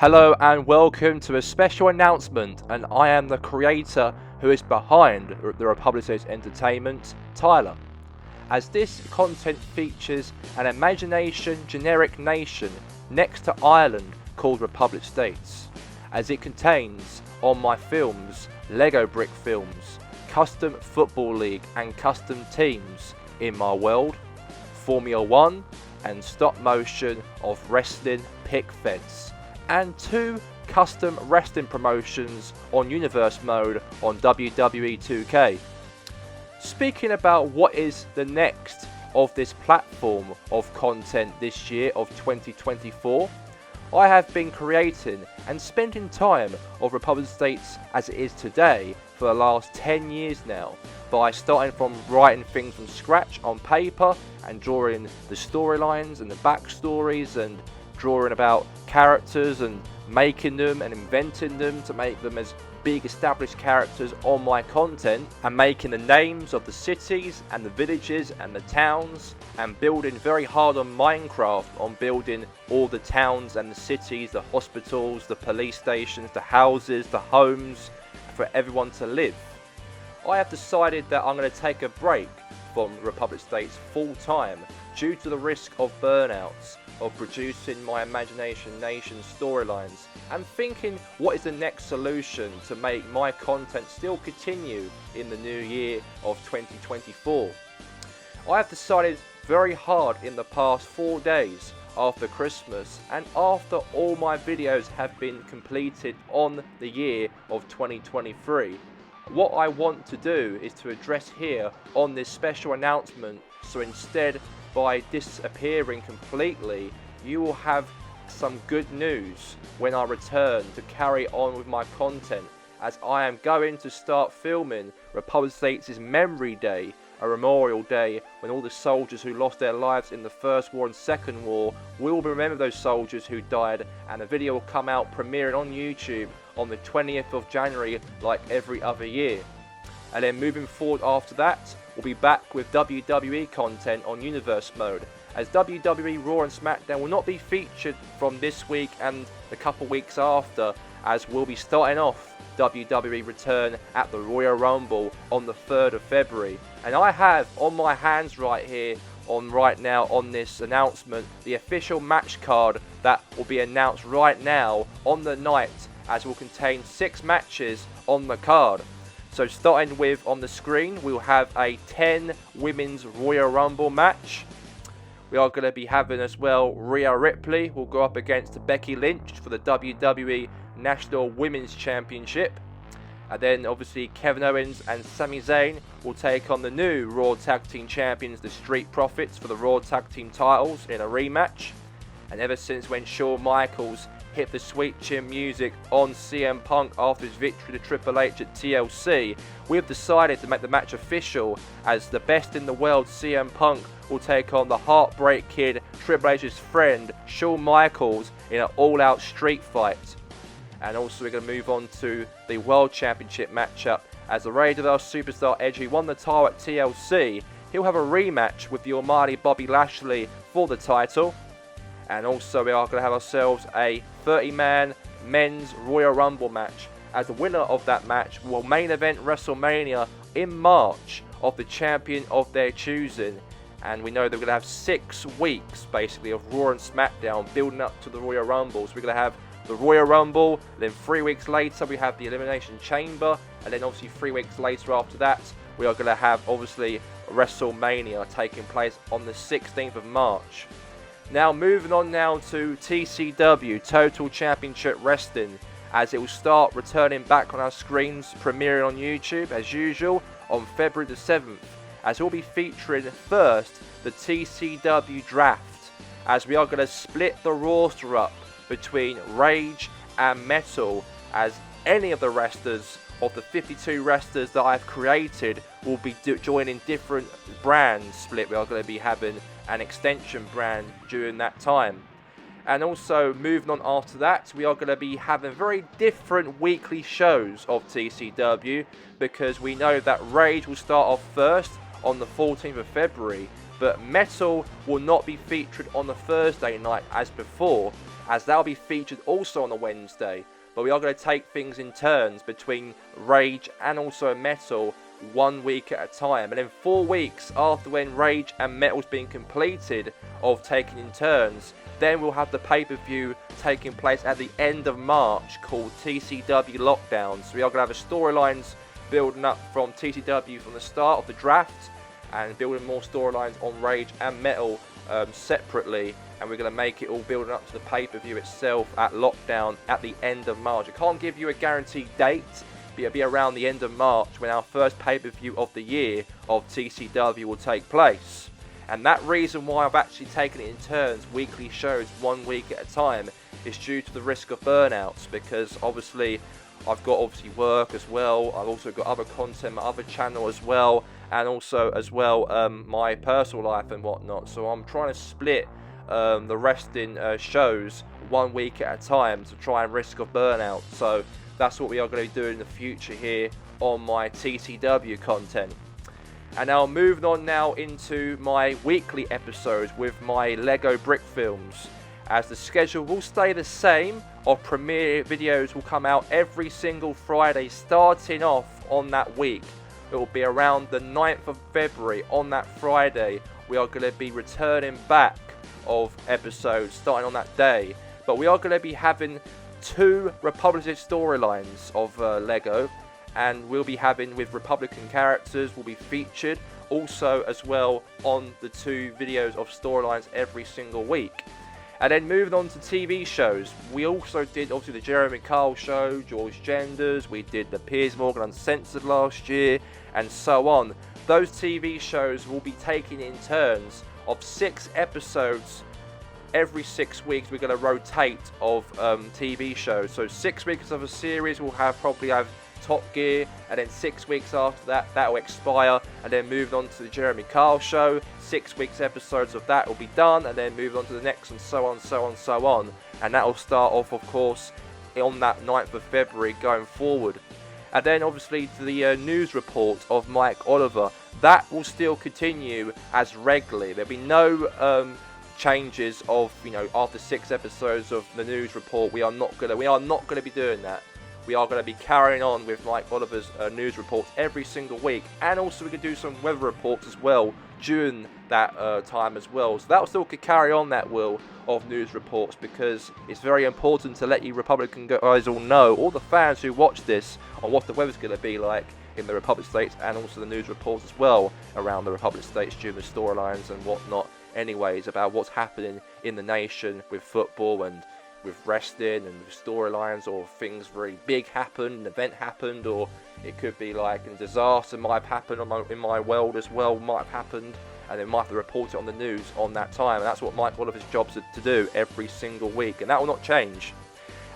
Hello and welcome to a special announcement, and I am the creator who is behind the Republic States Entertainment, Tyler. As this content features an imagination generic nation next to Ireland called Republic States, as it contains on my films, Lego brick films, custom football league and custom teams in my world, Formula 1 and stop motion of wrestling pick fence, and 2 custom wrestling promotions on Universe mode on WWE 2K. Speaking about what is the next of this platform of content this year of 2024, I have been creating and spending time of Republic States as it is today for the last 10 years now, by starting from writing things from scratch on paper and drawing the storylines and the backstories and drawing about characters and making them and inventing them to make them as big established characters on my content, and making the names of the cities and the villages and the towns, and building very hard on Minecraft on building all the towns and the cities, the hospitals, the police stations, the houses, the homes for everyone to live. I have decided that I'm going to take a break from Republic States full time due to the risk of burnouts of producing my Imagination Nation storylines, and thinking what is the next solution to make my content still continue in the new year of 2024. I have decided very hard in the past 4 days after Christmas and after all my videos have been completed on the year of 2023. What I want to do is to address here on this special announcement, so instead by disappearing completely, you will have some good news when I return to carry on with my content, as I am going to start filming Republic States' Memory Day, a memorial day when all the soldiers who lost their lives in the First War and Second War will remember those soldiers who died, and the video will come out premiering on YouTube on the 20th of January like every other year. And then moving forward after that, we'll be back with WWE content on Universe mode, as WWE Raw and SmackDown will not be featured from this week and a couple weeks after, as we'll be starting off WWE Return at the Royal Rumble on the 3rd of February. And I have on my hands right here, right now on this announcement, the official match card that will be announced right now on the night, as will contain 6 matches on the card. So starting with on the screen, we'll have a 10 Women's Royal Rumble match. We are going to be having as well Rhea Ripley will go up against Becky Lynch for the WWE National Women's Championship. And then obviously Kevin Owens and Sami Zayn will take on the new Raw Tag Team Champions, the Street Profits, for the Raw Tag Team titles in a rematch. And ever since when Shawn Michaels hit the sweet chin music on CM Punk after his victory to Triple H at TLC, we have decided to make the match official, as the best in the world CM Punk will take on the Heartbreak Kid, Triple H's friend, Shawn Michaels, in an all-out street fight. And also we're going to move on to the World Championship matchup, as the Rated-R Superstar Edge, who won the title at TLC, he'll have a rematch with the almighty Bobby Lashley for the title. And also we are going to have ourselves a 30-man men's Royal Rumble match, as the winner of that match will main event WrestleMania in March of the champion of their choosing. And we know that we're going to have 6 weeks basically of Raw and SmackDown building up to the Royal Rumble. So we're going to have the Royal Rumble, then 3 weeks later we have the Elimination Chamber, and then obviously 3 weeks later after that we are going to have obviously WrestleMania taking place on the 16th of March. Now moving on now to TCW, Total Championship Wrestling, as it will start returning back on our screens, premiering on YouTube as usual on February the 7th, as we'll be featuring first the TCW Draft, as we are going to split the roster up between Rage and Metal, as any of the wrestlers of the 52 wrestlers that I've created will be joining different brands split. We are going to be having an extension brand during that time. And also moving on after that, we are going to be having very different weekly shows of TCW, because we know that Rage will start off first on the 14th of February, but Metal will not be featured on the Thursday night as before, as that'll be featured also on a Wednesday. But we are going to take things in turns between Rage and also Metal 1 week at a time. And then 4 weeks after when Rage and Metal's been completed of taking in turns, then we'll have the pay-per-view taking place at the end of March called TCW Lockdown. So we are going to have a storylines building up from TCW from the start of the draft and building more storylines on Rage and Metal separately, and we're going to make it all building up to the pay-per-view itself at Lockdown at the end of March. I can't give you a guaranteed date, but it'll be around the end of March when our first pay-per-view of the year of TCW will take place. And that reason why I've actually taken it in turns, weekly shows 1 week at a time, is due to the risk of burnouts, because obviously I've got work as well. I've also got other content, my other channel as well, and also as well my personal life and whatnot. So I'm trying to split the resting shows 1 week at a time to try and risk of burnout. So that's what we are going to do in the future here on my TCW content. And now moving on now into my weekly episodes with my Lego Brick Films, as the schedule will stay the same. Of premiere videos will come out every single Friday starting off on that week. It will be around the 9th of February. On that Friday we are going to be returning back of episodes starting on that day, but we are going to be having 2 Republican storylines of Lego, and we'll be having with Republican characters will be featured also as well on the 2 videos of storylines every single week. And then moving on to TV shows, we also did obviously the Jeremy Kyle show, George Genders, we did the Piers Morgan Uncensored last year, and so on. Those TV shows will be taking in turns of 6 episodes every 6 weeks. We're going to rotate of TV shows. So 6 weeks of a series will probably have Top Gear, and then 6 weeks after that will expire, and then moving on to the Jeremy Kyle show. 6 weeks episodes of that will be done, and then moving on to the next, and so on, so on, so on. And that will start off, of course, on that 9th of February going forward. And then obviously to the news report of Mike Oliver, that will still continue as regularly. There'll be no changes of, after 6 episodes of the news report. We are not going to be doing that. We are going to be carrying on with Mike Oliver's news reports every single week, and also we can do some weather reports as well during that time as well. So that will still carry on that will of news reports, because it's very important to let you Republican guys all know, all the fans who watch this, on what the weather's going to be like in the Republic States, and also the news reports as well around the Republic States during the storylines and whatnot anyways, about what's happening in the nation with football and with wrestling and with storylines, or things very big happened, an event happened, or it could be like a disaster might have happened in my world as well, might have happened, and they might have to report it on the news on that time. And that's what Mike Oliver's job's to do every single week, and that will not change.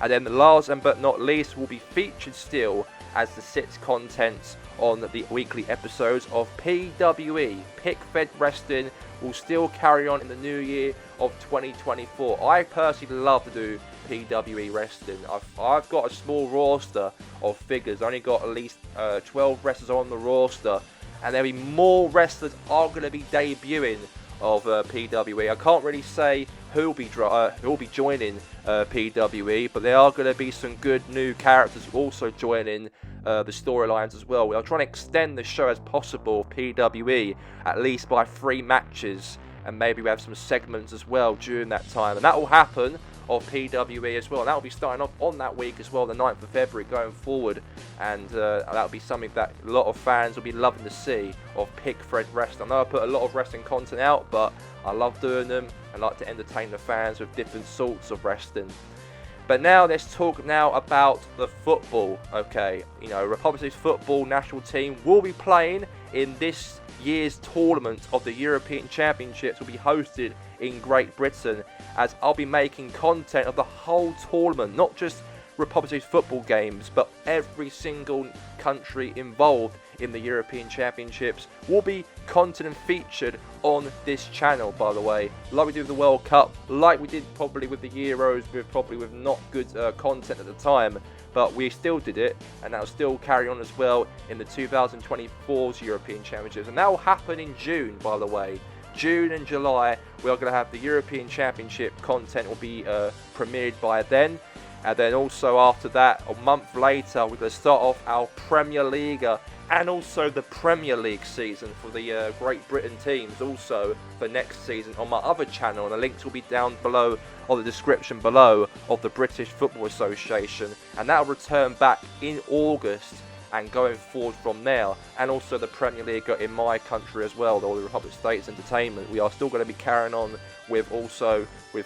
And then the last but not least will be featured still as the 6 contents on the weekly episodes of PWE. Pick Fed Wrestling will still carry on in the new year of 2024. I personally love to do PWE Wrestling. I've got a small roster of figures. I only got at least 12 wrestlers on the roster, and there'll be more wrestlers are going to be debuting of PWE. I can't really say who'll be joining PWE, but there are going to be some good new characters also joining the storylines as well. We are trying to extend the show as possible, PWE, at least by 3 matches, and maybe we have some segments as well during that time, and that will happen of PWE as well, and that will be starting off on that week as well, the 9th of February going forward, and that will be something that a lot of fans will be loving to see of Pick Fred Wrestling. I know I put a lot of wrestling content out, but I love doing them. I like to entertain the fans with different sorts of wrestling. But now let's talk now about the football. Okay, Republic States football national team will be playing in this year's tournament of the European Championships, will be hosted in Great Britain, as I'll be making content of the whole tournament, not just Republic States football games, but every single country involved in the European Championships will be content and featured on this channel, by the way, like we did with the World Cup, like we did probably with the Euros, with not good content at the time, but we still did it, and that will still carry on as well in the 2024's European Championships, and that will happen in June, by the way. June and July, we are going to have the European Championship content will be premiered by then. And then also after that, a month later, we're going to start off our Premier League and also the Premier League season for the Great Britain teams also for next season on my other channel. And the links will be down below or the description below of the British Football Association. And that will return back in August and going forward from there, and also the Premier League in my country as well, the Republic of States Entertainment. We are still going to be carrying on with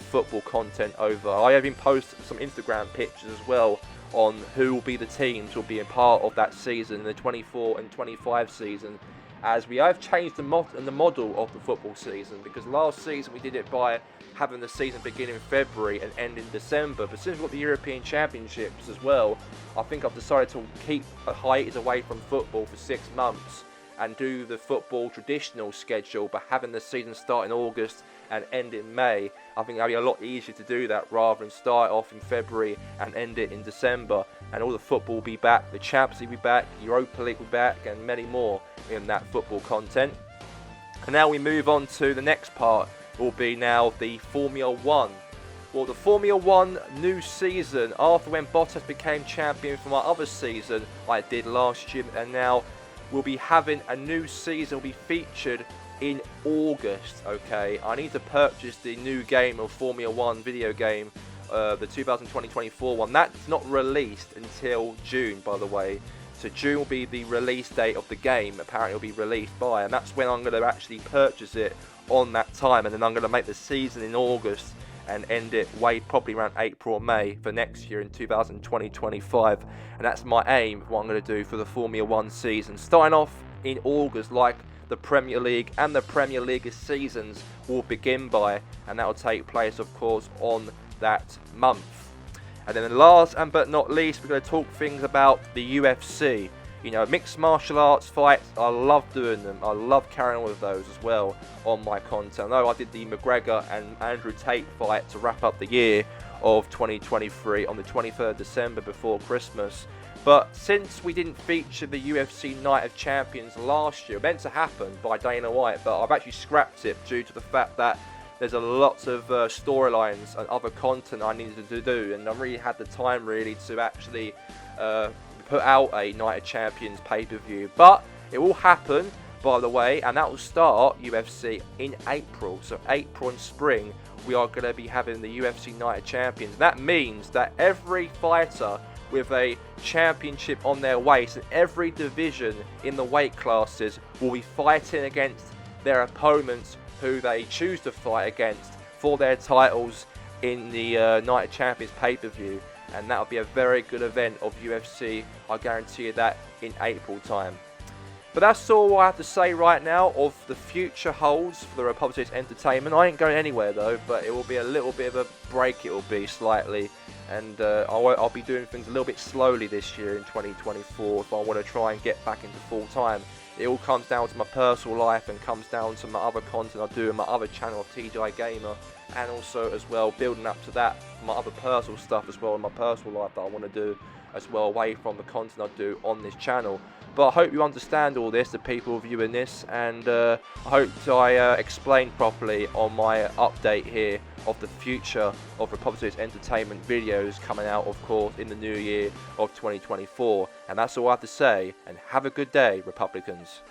football content over. I even post some Instagram pictures as well on who will be the teams who will be a part of that season, the 24 and 25 season, as we have changed the model of the football season, because last season we did it by having the season begin in February and end in December. But since we've got the European Championships as well, I think I've decided to keep a hiatus away from football for 6 months and do the football traditional schedule, but having the season start in August and end in May. I think it'll be a lot easier to do that rather than start off in February and end it in December. And all the football will be back, the Champions League will be back, Europa League will be back, and many more in that football content. And now we move on to the next part, will be now the Formula 1. Well, the Formula 1 new season, after when Bottas became champion for my other season I did last year, and now we'll be having a new season, will be featured in August. Okay, I need to purchase the new game of Formula 1 video game, the 2020-24 one. That's not released until June, by the way. So June will be the release date of the game, apparently it'll be released by, and that's when I'm going to actually purchase it on that time. And then I'm going to make the season in August and end it probably around April or May for next year in 2020-25. And that's my aim, what I'm going to do for the Formula 1 season. Starting off in August, like the Premier League and the Premier League seasons will begin by, and that will take place, of course, on that month. And then last but not least, we're going to talk things about the UFC. You know, mixed martial arts fights, I love doing them. I love carrying on with those as well on my content. I know I did the McGregor and Andrew Tate fight to wrap up the year of 2023 on the 23rd December before Christmas. But since we didn't feature the UFC Night of Champions last year, meant to happen by Dana White, but I've actually scrapped it due to the fact that there's a lot of storylines and other content I needed to do, and I really had the time really to actually put out a Night of Champions pay-per-view. But it will happen, by the way, and that will start UFC in April. So April and spring, we are going to be having the UFC Night of Champions. That means that every fighter with a championship on their waist in every division in the weight classes will be fighting against their opponents who they choose to fight against for their titles in the Night of Champions pay-per-view. And that'll be a very good event of UFC, I guarantee you that, in April time. But that's all I have to say right now of the future holds for the Republic of States Entertainment. I ain't going anywhere though, but it will be a little bit of a break, it will be slightly. And I'll be doing things a little bit slowly this year in 2024 if I want to try and get back into full time. It all comes down to my personal life and comes down to my other content I do in my other channel of TGI Gamer, and also as well building up to that my other personal stuff as well in my personal life that I want to do as well away from the content I do on this channel. But I hope you understand all this, the people viewing this, and I hope I explained properly on my update here of the future of Republic of States Entertainment videos coming out, of course, in the new year of 2024. And that's all I have to say, and have a good day, Republicans.